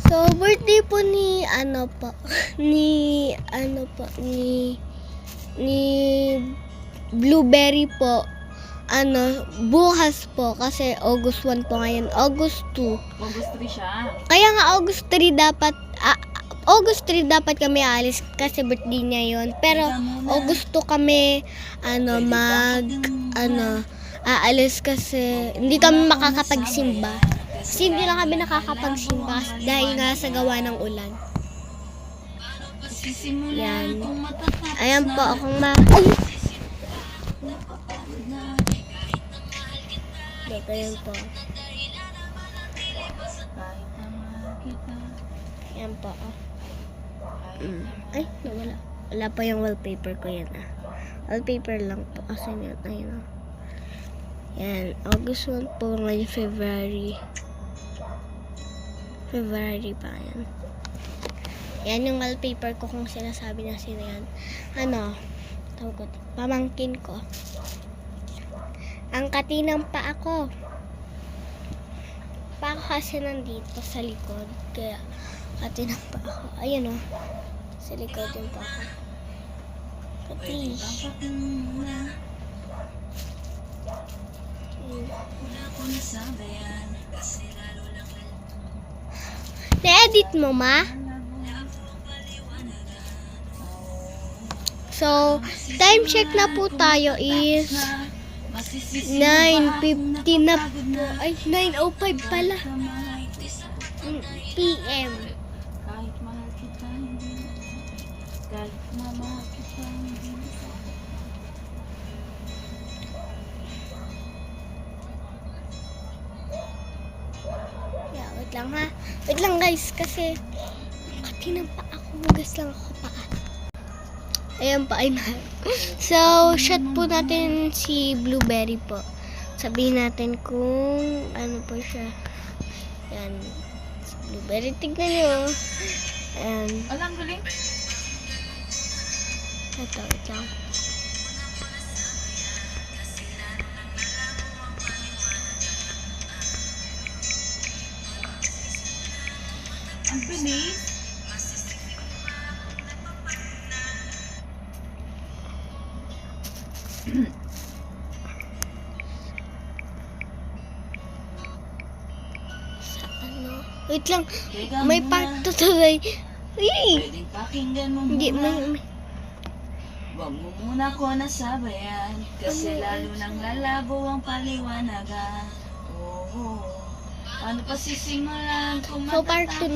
So, birthday po ni Blueberry po. Bukas po kasi August 1 po ngayon. August 2. August 3 siya. Kaya nga August 3 dapat kami aalis kasi birthday niya yon. Pero August 2 kami aalis kasi hindi kami makakapagsimba. Kasi hindi lang kami nakakapagsimba dahil nga sa gawa ng ulan. Yan. Ayan po akong Dito yun po. Yan po. Ay, nawala. Wala pa yung wallpaper ko yan. Wallpaper lang po. Asan yan? Ayun. Yan. August 1 po ngayon February pa yan. Yan yung wallpaper ko kung sinasabi na sino yan. Tawag ko. Pamangkin ko. Ang katinang pa ako. Pa ako kasi nandito sa likod. Kaya katinang pa ako. Ayun o. Sa likod yung pa ako. Katish. Na-edit mo, ma? So, time check na po tayo is 9:50 na po. Ay, 9:05 pala. PM. Kahit mahal kita hindi. Kahit mamahal kita hindi. Yeah, wait lang ha. Wait lang guys, kasi katinang pa ako. Hugas lang ako pa. Ayan pa, ay mahal. So, shot po natin si Blueberry po. Sabihin natin kung ano po siya. Yan. Si Blueberry, tignan nyo. Ayan. Alam, galing. Ito, wait lang. Ang bilis. Wait lang. May part to tuloy. Pwedeng pakinggan mo Hindi, muna. Huwag mo muna ko nasabayan. Kasi lalo nang lalabo ang paliwanagan. Oo. Paano pa sisimulan kung So, part 2 na